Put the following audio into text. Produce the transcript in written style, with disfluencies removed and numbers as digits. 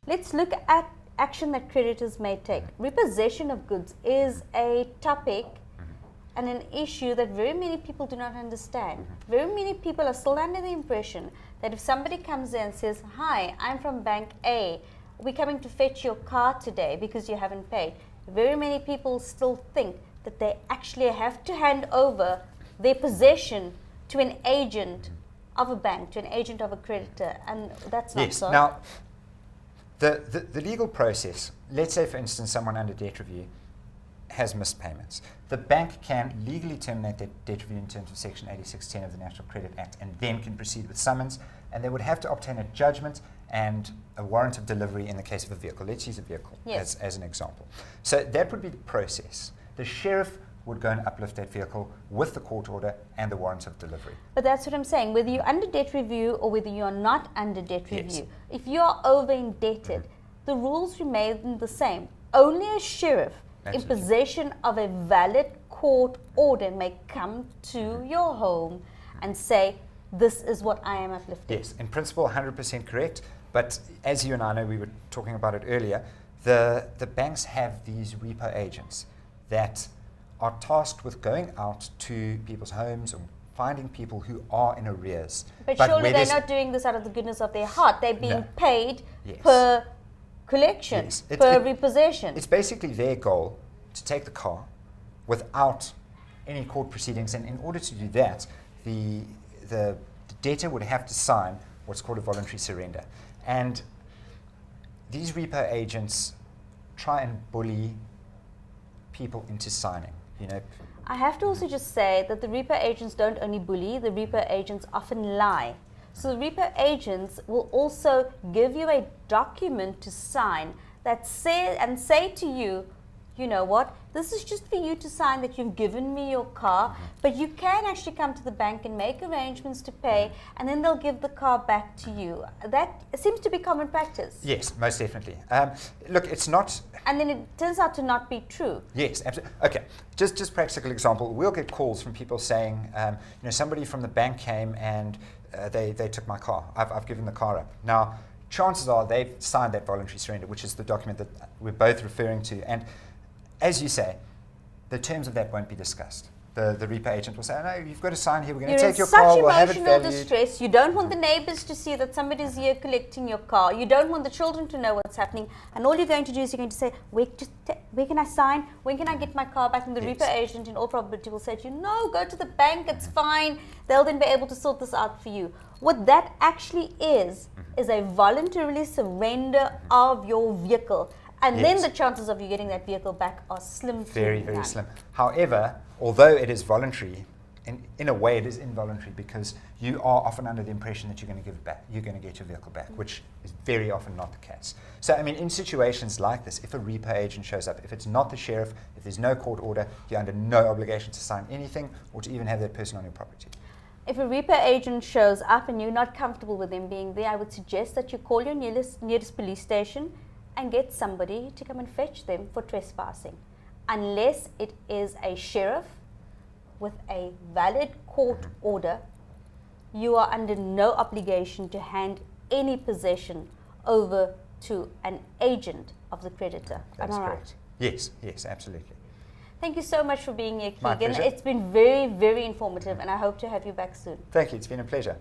Let's look at action that creditors may take. Repossession of goods is a topic and an issue that very many people do not understand. Very many people are still under the impression that if somebody comes in and says, "Hi, I'm from Bank A, we're coming to fetch your car today because you haven't paid," very many people still think that they actually have to hand over their possession to an agent of a bank, to an agent of a creditor, and that's not so. Now, the legal process, let's say for instance someone under debt review has missed payments. The bank can legally terminate that debt review in terms of Section 8610 of the National Credit Act and then can proceed with summons, and they would have to obtain a judgment and a warrant of delivery in the case of a vehicle. Let's use a vehicle as an example. So that would be the process. The sheriff would go and uplift that vehicle with the court order and the warrant of delivery. But that's what I'm saying. Whether you're under debt review or whether you're not under debt review, if you are over indebted, the rules remain the same. Only a sheriff in possession of a valid court order may come to your home and say, "This is what I am uplifting." Yes, in principle 100% correct, but as you and I know, we were talking about it earlier, the banks have these repo agents that are tasked with going out to people's homes and finding people who are in arrears. But surely they're not doing this out of the goodness of their heart. They're being paid per collection, per repossession. It's basically their goal to take the car without any court proceedings, and in order to do that, the debtor would have to sign what's called a voluntary surrender. And these repo agents try and bully people into signing. I have to also just say that the repo agents don't only bully, the repo agents often lie. So the repo agents will also give you a document to sign that say to you, "You know what, this is just for you to sign that you've given me your car, but you can actually come to the bank and make arrangements to pay, and then they'll give the car back to you." That seems to be common practice. Yes, most definitely. Look, it's not... And then it turns out to not be true. Yes, absolutely. Okay, just practical example. We'll get calls from people saying, somebody from the bank came and they took my car. I've given the car up. Now, chances are they've signed that voluntary surrender, which is the document that we're both referring to. And as you say, the terms of that won't be discussed. The repo agent will say, "No, you've got to sign here. We're going to take your car. We'll have it valued." You're in such emotional distress. You don't want the neighbors to see that somebody's here collecting your car. You don't want the children to know what's happening. And all you're going to do is you're going to say, where can I sign? When can I get my car back? And the repo agent, in all probability, will say to you, "No, go to the bank. It's fine. They'll then be able to sort this out for you." What that actually is a voluntarily surrender of your vehicle. And then the chances of you getting that vehicle back are slim to very, very slim. However, although it is voluntary, in a way it is involuntary, because you are often under the impression that you're going to give it back, you're going to get your vehicle back, which is very often not the case. So, I mean, in situations like this, if a repo agent shows up, if it's not the sheriff, if there's no court order, you're under no obligation to sign anything or to even have that person on your property. If a repo agent shows up and you're not comfortable with them being there, I would suggest that you call your nearest police station and get somebody to come and fetch them for trespassing. Unless it is a sheriff with a valid court order, you are under no obligation to hand any possession over to an agent of the creditor. That's Am I correct. right? Yes, absolutely. Thank you so much for being here, My Keegan. pleasure. It's been very, very informative, and I hope to have you back soon. Thank you. It's been a pleasure.